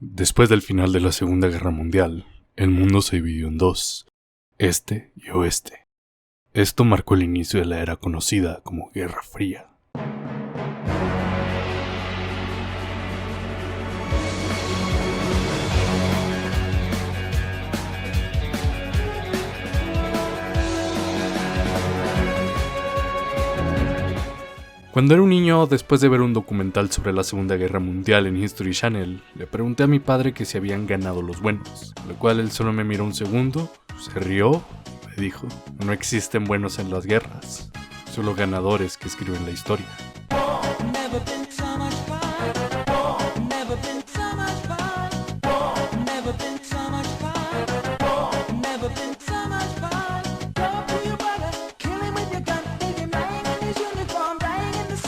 Después del final de la Segunda Guerra Mundial, el mundo se dividió en dos, este y oeste. Esto marcó el inicio de la era conocida como Guerra Fría. Cuando era un niño, después de ver un documental sobre la Segunda Guerra Mundial en History Channel, le pregunté a mi padre que si habían ganado los buenos, lo cual él solo me miró un segundo, se rió y me dijo: no existen buenos en las guerras, solo ganadores que escriben la historia.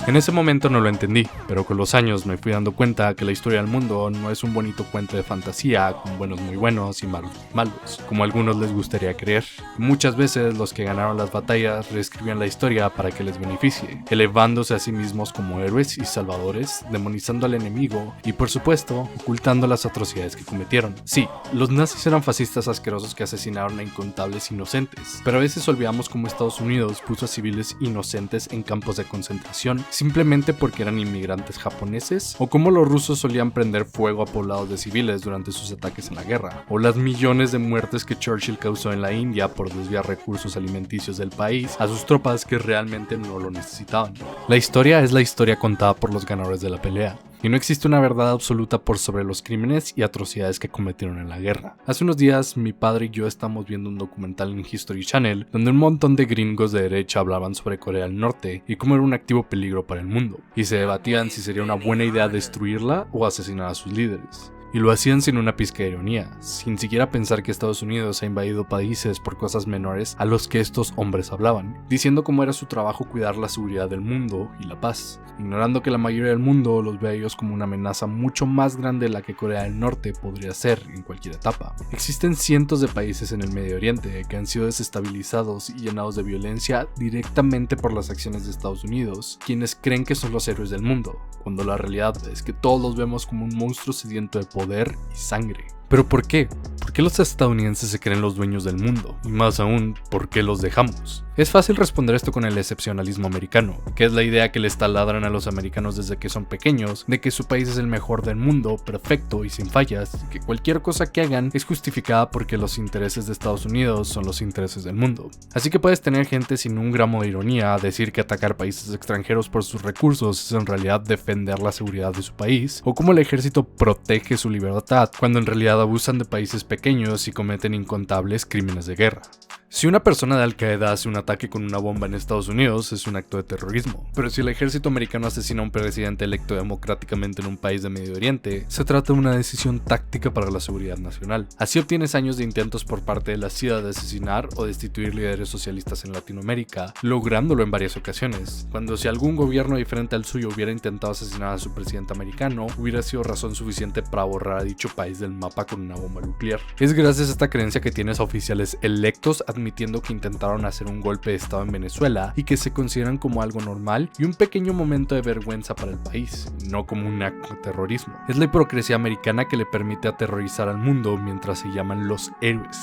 En ese momento no lo entendí, pero con los años me fui dando cuenta que la historia del mundo no es un bonito cuento de fantasía con buenos muy buenos y malos muy malos, como a algunos les gustaría creer. Muchas veces los que ganaron las batallas reescribían la historia para que les beneficie, elevándose a sí mismos como héroes y salvadores, demonizando al enemigo y por supuesto ocultando las atrocidades que cometieron. Sí, los nazis eran fascistas asquerosos que asesinaron a incontables inocentes, pero a veces olvidamos cómo Estados Unidos puso a civiles inocentes en campos de concentración simplemente porque eran inmigrantes japoneses, o cómo los rusos solían prender fuego a poblados de civiles durante sus ataques en la guerra, o las millones de muertes que Churchill causó en la India por desviar recursos alimenticios del país a sus tropas que realmente no lo necesitaban. La historia es la historia contada por los ganadores de la pelea, y no existe una verdad absoluta por sobre los crímenes y atrocidades que cometieron en la guerra. Hace unos días mi padre y yo estamos viendo un documental en History Channel donde un montón de gringos de derecha hablaban sobre Corea del Norte y cómo era un activo peligro para el mundo, y se debatían si sería una buena idea destruirla o asesinar a sus líderes. Y lo hacían sin una pizca de ironía, sin siquiera pensar que Estados Unidos ha invadido países por cosas menores a los que estos hombres hablaban, diciendo cómo era su trabajo cuidar la seguridad del mundo y la paz, ignorando que la mayoría del mundo los ve a ellos como una amenaza mucho más grande de la que Corea del Norte podría ser en cualquier etapa. Existen cientos de países en el Medio Oriente que han sido desestabilizados y llenados de violencia directamente por las acciones de Estados Unidos, quienes creen que son los héroes del mundo, cuando la realidad es que todos los vemos como un monstruo sediento de poder y sangre. ¿Pero por qué? ¿Por qué los estadounidenses se creen los dueños del mundo? Y más aún, ¿por qué los dejamos? Es fácil responder esto con el excepcionalismo americano, que es la idea que les taladran a los americanos desde que son pequeños, de que su país es el mejor del mundo, perfecto y sin fallas, y que cualquier cosa que hagan es justificada porque los intereses de Estados Unidos son los intereses del mundo. Así que puedes tener gente sin un gramo de ironía decir que atacar países extranjeros por sus recursos es en realidad defender la seguridad de su país, o cómo el ejército protege su libertad, cuando en realidad abusan de países pequeños y cometen incontables crímenes de guerra. Si una persona de Al-Qaeda hace un ataque con una bomba en Estados Unidos, es un acto de terrorismo. Pero si el ejército americano asesina a un presidente electo democráticamente en un país de Medio Oriente, se trata de una decisión táctica para la seguridad nacional. Así obtienes años de intentos por parte de la CIA de asesinar o destituir líderes socialistas en Latinoamérica, lográndolo en varias ocasiones. Cuando si algún gobierno diferente al suyo hubiera intentado asesinar a su presidente americano, hubiera sido razón suficiente para borrar a dicho país del mapa con una bomba nuclear. Es gracias a esta creencia que tienes a oficiales electos admitiendo que intentaron hacer un golpe de estado en Venezuela y que se consideran como algo normal y un pequeño momento de vergüenza para el país, no como un acto de terrorismo. Es la hipocresía americana que le permite aterrorizar al mundo mientras se llaman los héroes.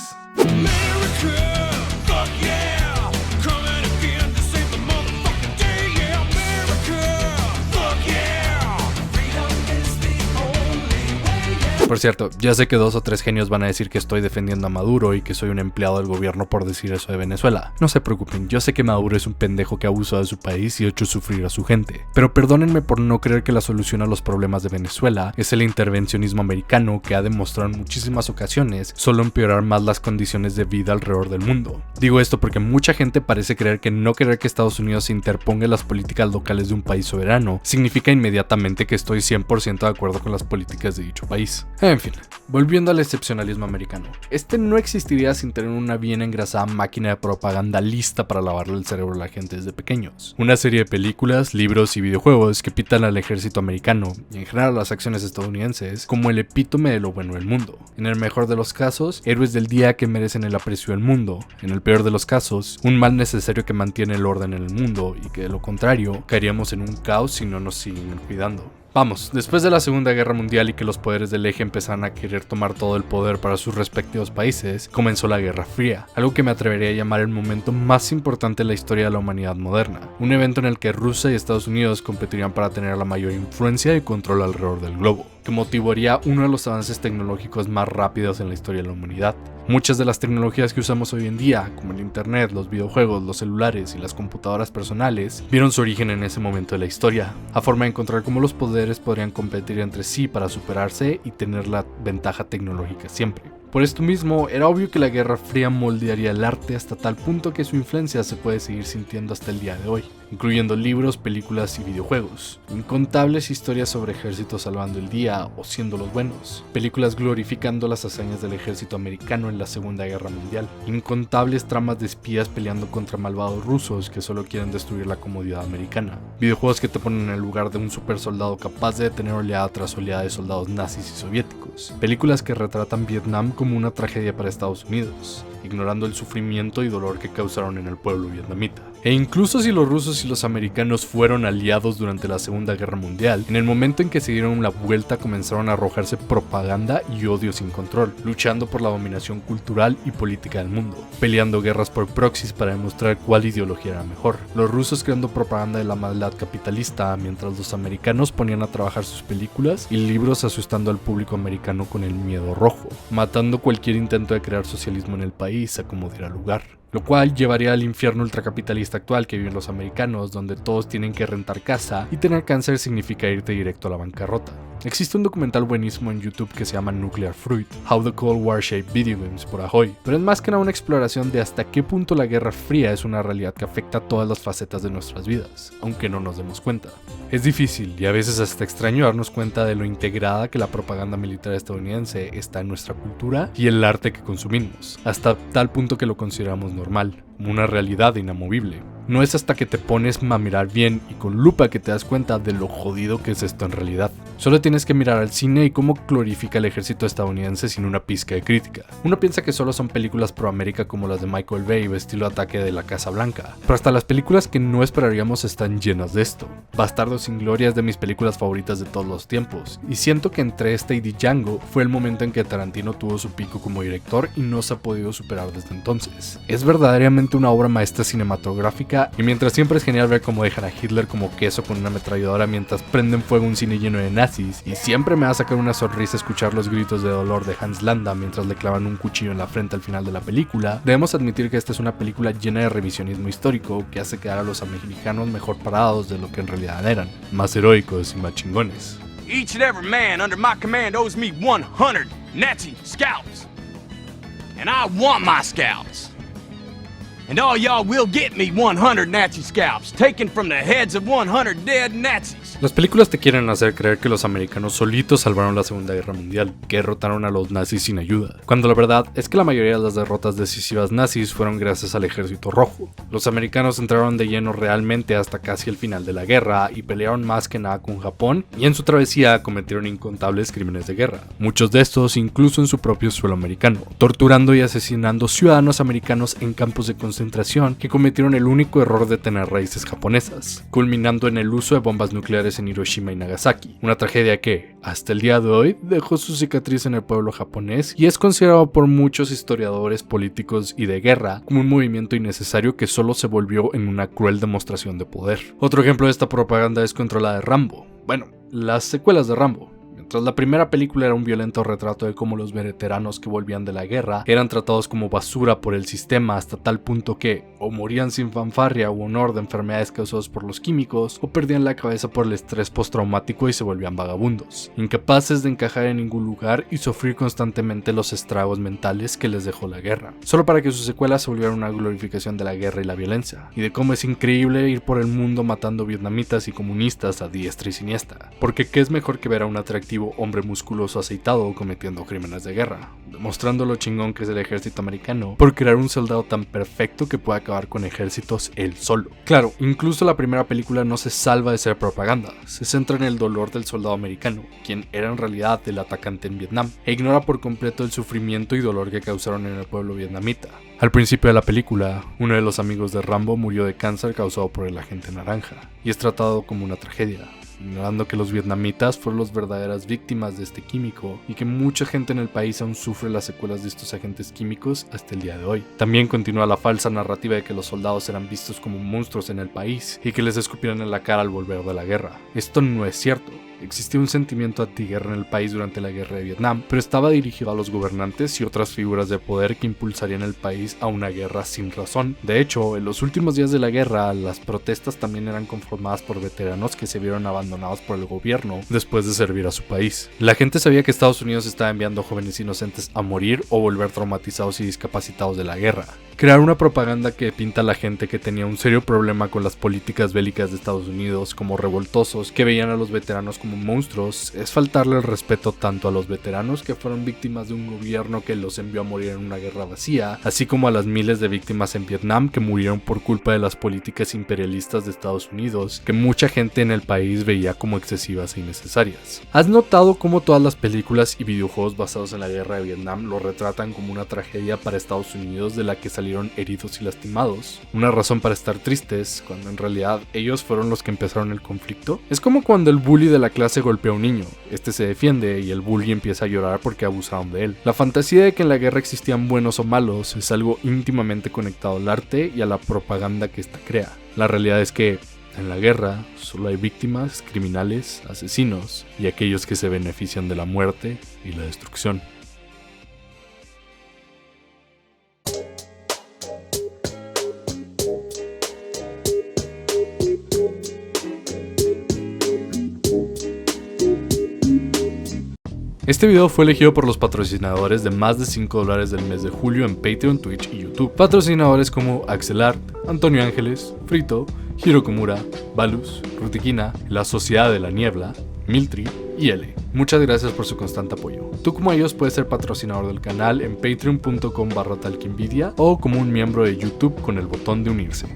Por cierto, ya sé que 2 o 3 genios van a decir que estoy defendiendo a Maduro y que soy un empleado del gobierno por decir eso de Venezuela. No se preocupen, yo sé que Maduro es un pendejo que abusó de su país y ha hecho sufrir a su gente. Pero perdónenme por no creer que la solución a los problemas de Venezuela es el intervencionismo americano que ha demostrado en muchísimas ocasiones solo empeorar más las condiciones de vida alrededor del mundo. Digo esto porque mucha gente parece creer que no querer que Estados Unidos se interponga en las políticas locales de un país soberano significa inmediatamente que estoy 100% de acuerdo con las políticas de dicho país. En fin, volviendo al excepcionalismo americano, este no existiría sin tener una bien engrasada máquina de propaganda lista para lavarle el cerebro a la gente desde pequeños. Una serie de películas, libros y videojuegos que pintan al ejército americano, y en general a las acciones estadounidenses, como el epítome de lo bueno del mundo. En el mejor de los casos, héroes del día que merecen el aprecio del mundo. En el peor de los casos, un mal necesario que mantiene el orden en el mundo y que de lo contrario, caeríamos en un caos si no nos siguen cuidando. Vamos, después de la Segunda Guerra Mundial y que los poderes del eje empezaron a querer tomar todo el poder para sus respectivos países, comenzó la Guerra Fría, algo que me atrevería a llamar el momento más importante en la historia de la humanidad moderna, un evento en el que Rusia y Estados Unidos competirían para tener la mayor influencia y control alrededor del globo, que motivaría uno de los avances tecnológicos más rápidos en la historia de la humanidad. Muchas de las tecnologías que usamos hoy en día, como el internet, los videojuegos, los celulares y las computadoras personales, vieron su origen en ese momento de la historia, a forma de encontrar cómo los poderes podrían competir entre sí para superarse y tener la ventaja tecnológica siempre. Por esto mismo, era obvio que la Guerra Fría moldearía el arte hasta tal punto que su influencia se puede seguir sintiendo hasta el día de hoy, incluyendo libros, películas y videojuegos, incontables historias sobre ejércitos salvando el día o siendo los buenos, películas glorificando las hazañas del ejército americano en la Segunda Guerra Mundial, incontables tramas de espías peleando contra malvados rusos que solo quieren destruir la comodidad americana, videojuegos que te ponen en el lugar de un super soldado capaz de detener oleada tras oleada de soldados nazis y soviéticos, películas que retratan Vietnam como una tragedia para Estados Unidos, ignorando el sufrimiento y dolor que causaron en el pueblo vietnamita. E incluso si los rusos y los americanos fueron aliados durante la Segunda Guerra Mundial, en el momento en que se dieron la vuelta comenzaron a arrojarse propaganda y odio sin control, luchando por la dominación cultural y política del mundo, peleando guerras por proxies para demostrar cuál ideología era mejor, los rusos creando propaganda de la maldad capitalista, mientras los americanos ponían a trabajar sus películas y libros asustando al público americano con el miedo rojo, matando cualquier intento de crear socialismo en el país a como diera lugar, lo cual llevaría al infierno ultracapitalista actual que viven los americanos, donde todos tienen que rentar casa y tener cáncer significa irte directo a la bancarrota. Existe un documental buenísimo en YouTube que se llama Nuclear Fruit, How the Cold War Shaped Video Games por Ahoy, pero es más que nada una exploración de hasta qué punto la Guerra Fría es una realidad que afecta a todas las facetas de nuestras vidas, aunque no nos demos cuenta. Es difícil y a veces hasta extraño darnos cuenta de lo integrada que la propaganda militar estadounidense está en nuestra cultura y el arte que consumimos, hasta tal punto que lo consideramos normal, como una realidad inamovible. No es hasta que te pones a mirar bien y con lupa que te das cuenta de lo jodido que es esto en realidad. Solo tienes que mirar al cine y cómo glorifica el ejército estadounidense sin una pizca de crítica. Uno piensa que solo son películas pro América como las de Michael Bay o estilo Ataque de la Casa Blanca, pero hasta las películas que no esperaríamos están llenas de esto. Bastardo sin Gloria es de mis películas favoritas de todos los tiempos, y siento que entre esta y Django fue el momento en que Tarantino tuvo su pico como director y no se ha podido superar desde entonces. Es verdaderamente una obra maestra cinematográfica, y mientras siempre es genial ver cómo dejan a Hitler como queso con una ametralladora mientras prenden fuego un cine lleno de nazis, y siempre me va a sacar una sonrisa escuchar los gritos de dolor de Hans Landa mientras le clavan un cuchillo en la frente al final de la película, debemos admitir que esta es una película llena de revisionismo histórico que hace quedar a los americanos mejor parados de lo que en realidad eran, más heroicos y más chingones. Each and every man under my command owes me 100 Nazi scalps. And I want my scalps. And all y'all will get me 100 Nazi scalps, taken from the heads of 100 dead Nazis. Las películas te quieren hacer creer que los americanos solitos salvaron la Segunda Guerra Mundial, que derrotaron a los nazis sin ayuda, cuando la verdad es que la mayoría de las derrotas decisivas nazis fueron gracias al Ejército Rojo. Los americanos entraron de lleno realmente hasta casi el final de la guerra y pelearon más que nada con Japón, y en su travesía cometieron incontables crímenes de guerra, muchos de estos incluso en su propio suelo americano, torturando y asesinando ciudadanos americanos en campos de concentración que cometieron el único error de tener raíces japonesas, culminando en el uso de bombas nucleares en Hiroshima y Nagasaki, una tragedia que, hasta el día de hoy, dejó su cicatriz en el pueblo japonés y es considerado por muchos historiadores políticos y de guerra como un movimiento innecesario que solo se volvió en una cruel demostración de poder. Otro ejemplo de esta propaganda es contra la de Rambo, bueno, las secuelas de Rambo. Mientras la primera película era un violento retrato de cómo los veteranos que volvían de la guerra eran tratados como basura por el sistema hasta tal punto que o morían sin fanfarria o honor de enfermedades causadas por los químicos o perdían la cabeza por el estrés postraumático y se volvían vagabundos, incapaces de encajar en ningún lugar y sufrir constantemente los estragos mentales que les dejó la guerra, solo para que sus secuelas se volvieran una glorificación de la guerra y la violencia, y de cómo es increíble ir por el mundo matando vietnamitas y comunistas a diestra y siniestra, porque ¿qué es mejor que ver a un atractivo hombre musculoso aceitado cometiendo crímenes de guerra, demostrando lo chingón que es el ejército americano por crear un soldado tan perfecto que puede acabar con ejércitos él solo? Claro, incluso la primera película no se salva de ser propaganda, se centra en el dolor del soldado americano, quien era en realidad el atacante en Vietnam, e ignora por completo el sufrimiento y dolor que causaron en el pueblo vietnamita. Al principio de la película, uno de los amigos de Rambo murió de cáncer causado por el agente naranja, y es tratado como una tragedia. ignorando que los vietnamitas fueron las verdaderas víctimas de este químico y que mucha gente en el país aún sufre las secuelas de estos agentes químicos hasta el día de hoy. También continúa la falsa narrativa de que los soldados eran vistos como monstruos en el país y que les escupieran en la cara al volver de la guerra. Esto no es cierto. Existía un sentimiento antiguerra en el país durante la guerra de Vietnam, pero estaba dirigido a los gobernantes y otras figuras de poder que impulsarían el país a una guerra sin razón. De hecho, en los últimos días de la guerra, las protestas también eran conformadas por veteranos que se vieron abandonados por el gobierno después de servir a su país. La gente sabía que Estados Unidos estaba enviando jóvenes inocentes a morir o volver traumatizados y discapacitados de la guerra. Crear una propaganda que pinta a la gente que tenía un serio problema con las políticas bélicas de Estados Unidos como revoltosos, que veían a los veteranos como monstruos, es faltarle el respeto tanto a los veteranos que fueron víctimas de un gobierno que los envió a morir en una guerra vacía, así como a las miles de víctimas en Vietnam que murieron por culpa de las políticas imperialistas de Estados Unidos, que mucha gente en el país veía como excesivas e innecesarias. ¿Has notado cómo todas las películas y videojuegos basados en la guerra de Vietnam lo retratan como una tragedia para Estados Unidos de la que salieron heridos y lastimados? Una razón para estar tristes, cuando en realidad ellos fueron los que empezaron el conflicto. Es como cuando el bully de la clase golpea a un niño, este se defiende y el bully empieza a llorar porque abusaron de él. La fantasía de que en la guerra existían buenos o malos es algo íntimamente conectado al arte y a la propaganda que ésta crea. La realidad es que en la guerra solo hay víctimas, criminales, asesinos y aquellos que se benefician de la muerte y la destrucción. Este video fue elegido por los patrocinadores de más de $5 del mes de julio en Patreon, Twitch y YouTube. Patrocinadores como Axelart, Antonio Ángeles, Frito, Hiro Komura, Balus, Rutiquina, La Sociedad de la Niebla, Miltri y L. Muchas gracias por su constante apoyo. Tú como ellos puedes ser patrocinador del canal en patreon.com/talkinvidia o como un miembro de YouTube con el botón de unirse.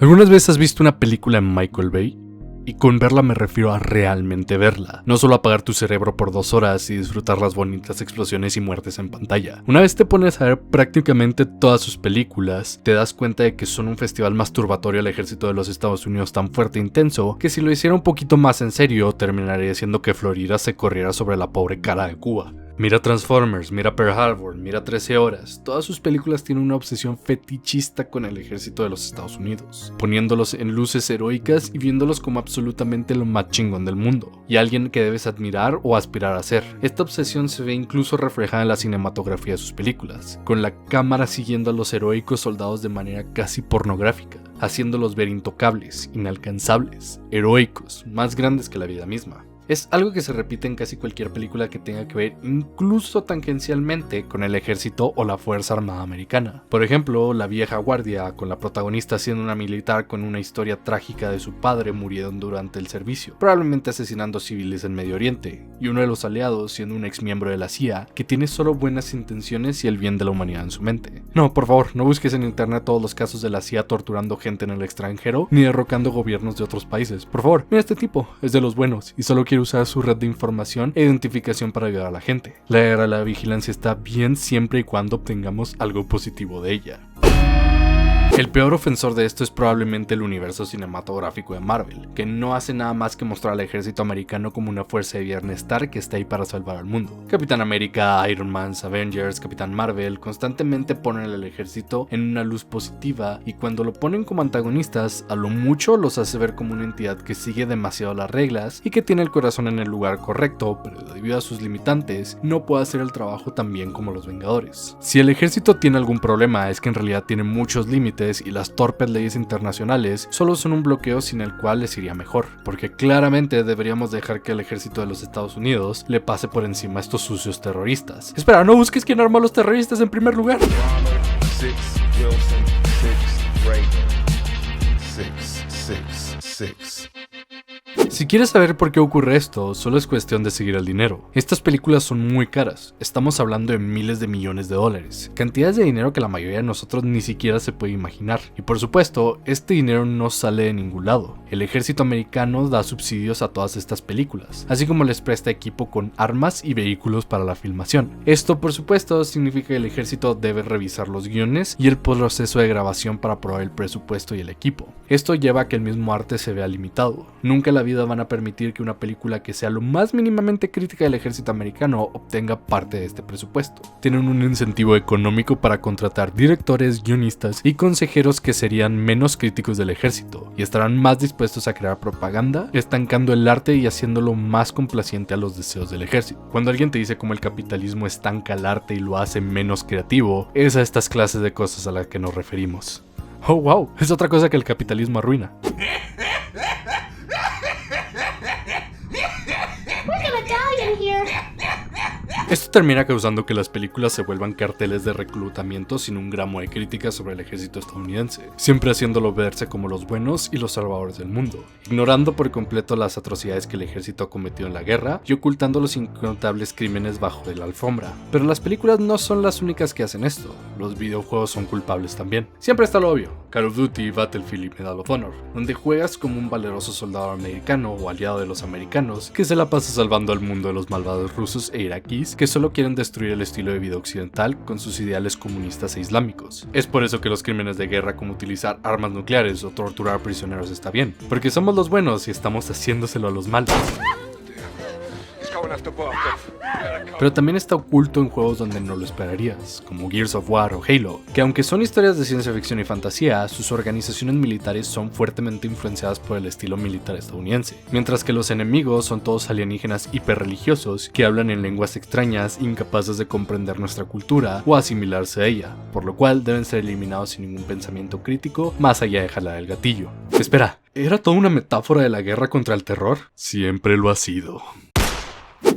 ¿Algunas veces has visto una película en Michael Bay? Y con verla me refiero a realmente verla, no solo apagar tu cerebro por 2 horas y disfrutar las bonitas explosiones y muertes en pantalla. Una vez te pones a ver prácticamente todas sus películas, te das cuenta de que son un festival masturbatorio al ejército de los Estados Unidos tan fuerte e intenso, que si lo hiciera un poquito más en serio, terminaría siendo que Florida se corriera sobre la pobre cara de Cuba. Mira Transformers, mira Pearl Harbor, mira 13 horas, todas sus películas tienen una obsesión fetichista con el ejército de los Estados Unidos, poniéndolos en luces heroicas y viéndolos como absolutamente lo más chingón del mundo, y alguien que debes admirar o aspirar a ser. Esta obsesión se ve incluso reflejada en la cinematografía de sus películas, con la cámara siguiendo a los heroicos soldados de manera casi pornográfica, haciéndolos ver intocables, inalcanzables, heroicos, más grandes que la vida misma. Es algo que se repite en casi cualquier película que tenga que ver incluso tangencialmente con el ejército o la Fuerza Armada Americana. Por ejemplo, La Vieja Guardia, con la protagonista siendo una militar con una historia trágica de su padre muriendo durante el servicio, probablemente asesinando civiles en Medio Oriente, y uno de los aliados siendo un ex miembro de la CIA que tiene solo buenas intenciones y el bien de la humanidad en su mente. No, por favor, no busques en internet todos los casos de la CIA torturando gente en el extranjero ni derrocando gobiernos de otros países. Por favor, mira, este tipo es de los buenos y solo quiere usar su red de información e identificación para ayudar a la gente. La era de la vigilancia está bien siempre y cuando obtengamos algo positivo de ella. El peor ofensor de esto es probablemente el universo cinematográfico de Marvel, que no hace nada más que mostrar al ejército americano como una fuerza de bienestar que está ahí para salvar al mundo. Capitán América, Iron Man, Avengers, Capitán Marvel constantemente ponen al ejército en una luz positiva, y cuando lo ponen como antagonistas, a lo mucho los hace ver como una entidad que sigue demasiado las reglas y que tiene el corazón en el lugar correcto, pero debido a sus limitantes no puede hacer el trabajo tan bien como los Vengadores. Si el ejército tiene algún problema, es que en realidad tiene muchos límites y las torpes leyes internacionales solo son un bloqueo sin el cual les iría mejor, porque claramente deberíamos dejar que el ejército de los Estados Unidos le pase por encima a estos sucios terroristas. Espera, no busques quién armó a los terroristas en primer lugar. 6 Wilson, 6 Reagan, 6. Si quieres saber por qué ocurre esto, solo es cuestión de seguir el dinero. Estas películas son muy caras, estamos hablando de miles de millones de dólares, cantidades de dinero que la mayoría de nosotros ni siquiera se puede imaginar. Y por supuesto, este dinero no sale de ningún lado. El ejército americano da subsidios a todas estas películas, así como les presta equipo con armas y vehículos para la filmación. Esto por supuesto significa que el ejército debe revisar los guiones y el proceso de grabación para aprobar el presupuesto y el equipo. Esto lleva a que el mismo arte se vea limitado. Nunca en la vida van a permitir que una película que sea lo más mínimamente crítica del ejército americano obtenga parte de este presupuesto. Tienen un incentivo económico para contratar directores, guionistas y consejeros que serían menos críticos del ejército y estarán más dispuestos a crear propaganda, estancando el arte y haciéndolo más complaciente a los deseos del ejército. Cuando alguien te dice cómo el capitalismo estanca el arte y lo hace menos creativo, es a estas clases de cosas a las que nos referimos. Oh wow, es otra cosa que el capitalismo arruina. Esto termina causando que las películas se vuelvan carteles de reclutamiento sin un gramo de crítica sobre el ejército estadounidense, siempre haciéndolo verse como los buenos y los salvadores del mundo, ignorando por completo las atrocidades que el ejército ha cometido en la guerra y ocultando los incontables crímenes bajo de la alfombra. Pero las películas no son las únicas que hacen esto, los videojuegos son culpables también. Siempre está lo obvio, Call of Duty, Battlefield y Medal of Honor, donde juegas como un valeroso soldado americano o aliado de los americanos que se la pasa salvando al mundo de los malvados rusos e iraquíes que solo quieren destruir el estilo de vida occidental con sus ideales comunistas e islámicos. Es por eso que los crímenes de guerra como utilizar armas nucleares o torturar prisioneros está bien, porque somos los buenos y estamos haciéndoselo a los malos. Pero también está oculto en juegos donde no lo esperarías, como Gears of War o Halo, que aunque son historias de ciencia ficción y fantasía, sus organizaciones militares son fuertemente influenciadas por el estilo militar estadounidense, mientras que los enemigos son todos alienígenas hiperreligiosos que hablan en lenguas extrañas, incapaces de comprender nuestra cultura o asimilarse a ella, por lo cual deben ser eliminados sin ningún pensamiento crítico más allá de jalar el gatillo. Espera, ¿era toda una metáfora de la guerra contra el terror? Siempre lo ha sido.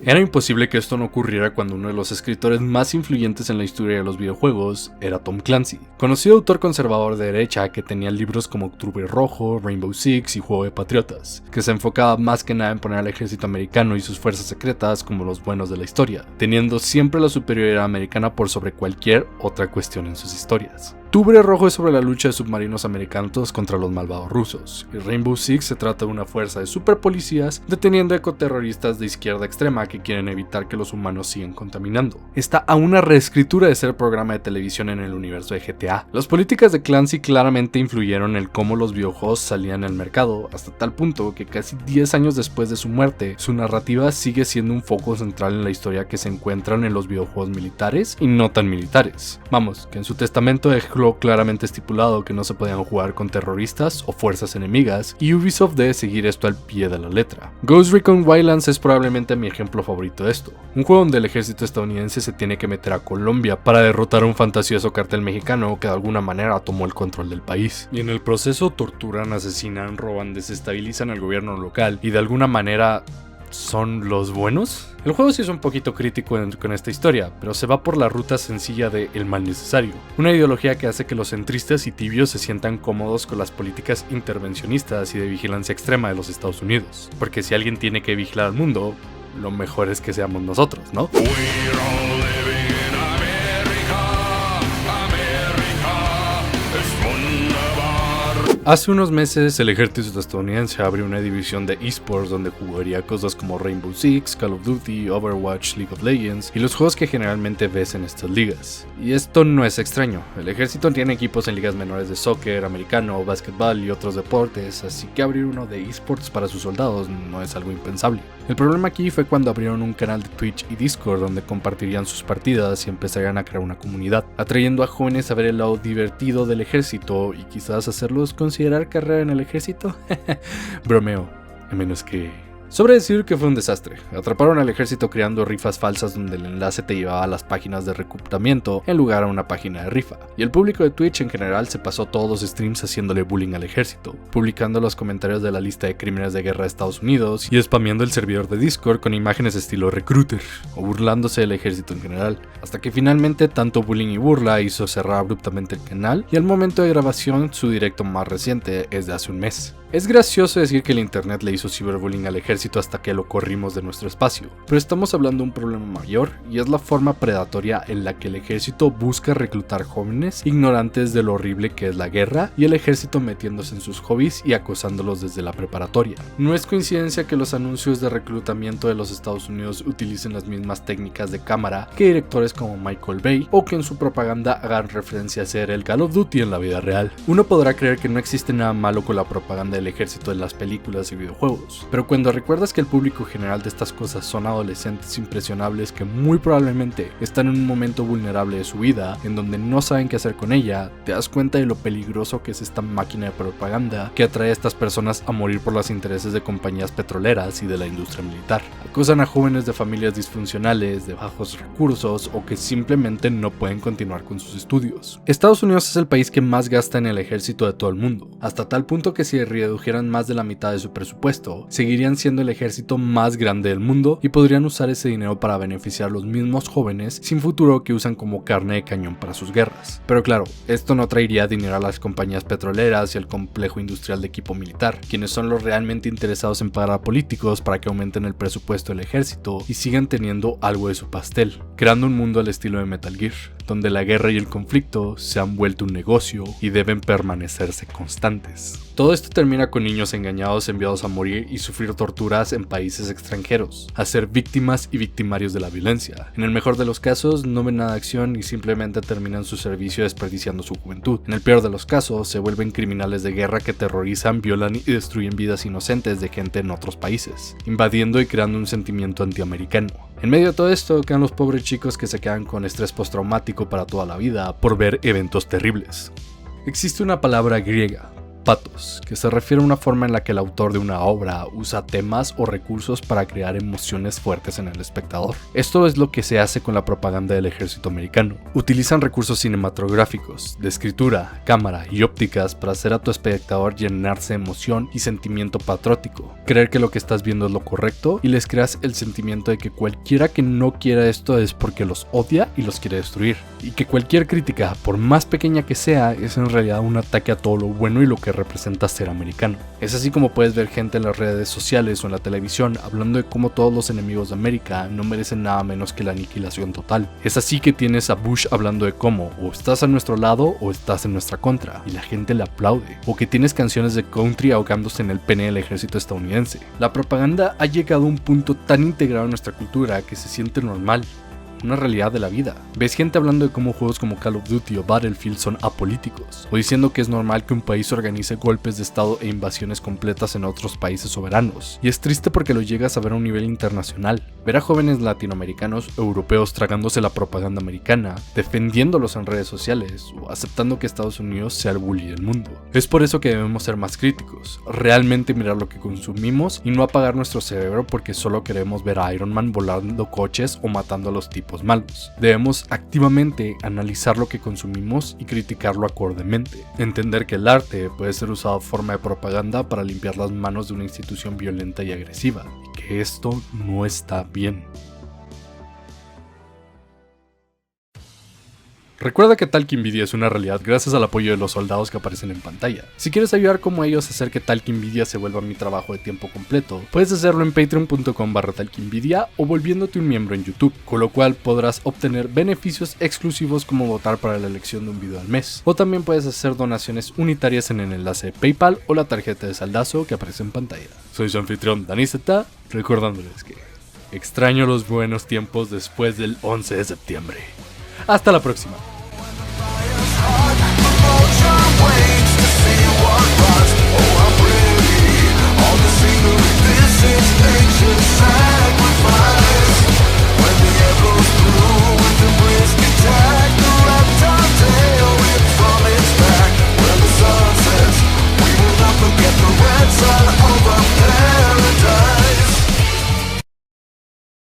Era imposible que esto no ocurriera cuando uno de los escritores más influyentes en la historia de los videojuegos era Tom Clancy, conocido autor conservador de derecha que tenía libros como Octubre Rojo, Rainbow Six y Juego de Patriotas, que se enfocaba más que nada en poner al ejército americano y sus fuerzas secretas como los buenos de la historia, teniendo siempre la superioridad americana por sobre cualquier otra cuestión en sus historias. Octubre Rojo es sobre la lucha de submarinos americanos contra los malvados rusos, y Rainbow Six se trata de una fuerza de superpolicías deteniendo ecoterroristas de izquierda extrema que quieren evitar que los humanos sigan contaminando. Está a una reescritura de ser programa de televisión en el universo de GTA. Las políticas de Clancy claramente influyeron en cómo los videojuegos salían al mercado, hasta tal punto que casi 10 años después de su muerte, su narrativa sigue siendo un foco central en la historia que se encuentran en los videojuegos militares y no tan militares. Vamos, que en su testamento dejó claramente estipulado que no se podían jugar con terroristas o fuerzas enemigas, y Ubisoft debe seguir esto al pie de la letra. Ghost Recon Wildlands es probablemente mi ejemplo favorito de esto, un juego donde el ejército estadounidense se tiene que meter a Colombia para derrotar a un fantasioso cartel mexicano que de alguna manera tomó el control del país, y en el proceso torturan, asesinan, roban, desestabilizan al gobierno local y de alguna manera ¿son los buenos? El juego sí es un poquito crítico con esta historia, pero se va por la ruta sencilla de el mal necesario, una ideología que hace que los centristas y tibios se sientan cómodos con las políticas intervencionistas y de vigilancia extrema de los Estados Unidos, porque si alguien tiene que vigilar al mundo, lo mejor es que seamos nosotros, ¿no? Hace unos meses el ejército estadounidense abrió una división de esports donde jugaría cosas como Rainbow Six, Call of Duty, Overwatch, League of Legends y los juegos que generalmente ves en estas ligas. Y esto no es extraño, el ejército tiene equipos en ligas menores de soccer, americano, básquetbol y otros deportes, así que abrir uno de esports para sus soldados no es algo impensable. El problema aquí fue cuando abrieron un canal de Twitch y Discord donde compartirían sus partidas y empezarían a crear una comunidad, atrayendo a jóvenes a ver el lado divertido del ejército y quizás hacerlos considerar carrera en el ejército. Bromeo, a menos que... Sobre decir que fue un desastre. Atraparon al ejército creando rifas falsas donde el enlace te llevaba a las páginas de reclutamiento en lugar a una página de rifa. Y el público de Twitch en general se pasó todos los streams haciéndole bullying al ejército, publicando los comentarios de la lista de crímenes de guerra de Estados Unidos y spameando el servidor de Discord con imágenes estilo recruiter o burlándose del ejército en general. Hasta que finalmente tanto bullying y burla hizo cerrar abruptamente el canal y al momento de grabación su directo más reciente es de hace un mes. Es gracioso decir que el internet le hizo ciberbullying al ejército hasta que lo corrimos de nuestro espacio, pero estamos hablando de un problema mayor y es la forma predatoria en la que el ejército busca reclutar jóvenes ignorantes de lo horrible que es la guerra y el ejército metiéndose en sus hobbies y acosándolos desde la preparatoria. No es coincidencia que los anuncios de reclutamiento de los Estados Unidos utilicen las mismas técnicas de cámara que directores como Michael Bay o que en su propaganda hagan referencia a ser el Call of Duty en la vida real. Uno podrá creer que no existe nada malo con la propaganda del ejército en las películas y videojuegos, pero cuando recuerdas que el público general de estas cosas son adolescentes impresionables que muy probablemente están en un momento vulnerable de su vida, en donde no saben qué hacer con ella, te das cuenta de lo peligroso que es esta máquina de propaganda que atrae a estas personas a morir por los intereses de compañías petroleras y de la industria militar. Acosan a jóvenes de familias disfuncionales, de bajos recursos o que simplemente no pueden continuar con sus estudios. Estados Unidos es el país que más gasta en el ejército de todo el mundo, hasta tal punto que si redujeran más de la mitad de su presupuesto, seguirían siendo el ejército más grande del mundo y podrían usar ese dinero para beneficiar a los mismos jóvenes sin futuro que usan como carne de cañón para sus guerras. Pero claro, esto no traería dinero a las compañías petroleras y al complejo industrial de equipo militar, quienes son los realmente interesados en pagar a políticos para que aumenten el presupuesto del ejército y sigan teniendo algo de su pastel, creando un mundo al estilo de Metal Gear, donde la guerra y el conflicto se han vuelto un negocio y deben permanecerse constantes. Todo esto termina con niños engañados enviados a morir y sufrir torturas en países extranjeros, a ser víctimas y victimarios de la violencia. En el mejor de los casos no ven nada de acción y simplemente terminan su servicio desperdiciando su juventud. En el peor de los casos se vuelven criminales de guerra que terrorizan, violan y destruyen vidas inocentes de gente en otros países, invadiendo y creando un sentimiento antiamericano. En medio de todo esto quedan los pobres chicos que se quedan con estrés postraumático para toda la vida por ver eventos terribles. Existe una palabra griega, pathos, que se refiere a una forma en la que el autor de una obra usa temas o recursos para crear emociones fuertes en el espectador. Esto es lo que se hace con la propaganda del ejército americano. Utilizan recursos cinematográficos, de escritura, cámara y ópticas para hacer a tu espectador llenarse de emoción y sentimiento patriótico, creer que lo que estás viendo es lo correcto y les creas el sentimiento de que cualquiera que no quiera esto es porque los odia y los quiere destruir, y que cualquier crítica, por más pequeña que sea, es en realidad un ataque a todo lo bueno y lo que representa ser americano. Es así como puedes ver gente en las redes sociales o en la televisión hablando de cómo todos los enemigos de América no merecen nada menos que la aniquilación total. Es así que tienes a Bush hablando de cómo o estás a nuestro lado o estás en nuestra contra y la gente le aplaude, o que tienes canciones de country ahogándose en el pene del ejército estadounidense. La propaganda ha llegado a un punto tan integrado en nuestra cultura que se siente normal, una realidad de la vida. Ves gente hablando de cómo juegos como Call of Duty o Battlefield son apolíticos, o diciendo que es normal que un país organice golpes de estado e invasiones completas en otros países soberanos. Y es triste porque lo llegas a ver a un nivel internacional. Ver a jóvenes latinoamericanos o europeos tragándose la propaganda americana, defendiéndolos en redes sociales o aceptando que Estados Unidos sea el bully del mundo. Es por eso que debemos ser más críticos, realmente mirar lo que consumimos y no apagar nuestro cerebro porque solo queremos ver a Iron Man volando coches o matando a los tipos malos. Debemos activamente analizar lo que consumimos y criticarlo acordemente. Entender que el arte puede ser usado en forma de propaganda para limpiar las manos de una institución violenta y agresiva, y que esto no está bien. Recuerda que Talkingvidia es una realidad gracias al apoyo de los soldados que aparecen en pantalla. Si quieres ayudar como ellos a hacer que Talkingvidia se vuelva mi trabajo de tiempo completo, puedes hacerlo en patreon.com/Talkingvidia o volviéndote un miembro en YouTube, con lo cual podrás obtener beneficios exclusivos como votar para la elección de un video al mes. O también puedes hacer donaciones unitarias en el enlace de PayPal o la tarjeta de saldazo que aparece en pantalla. Soy su anfitrión Dani Z, recordándoles que extraño los buenos tiempos después del 11 de septiembre. Hasta la próxima.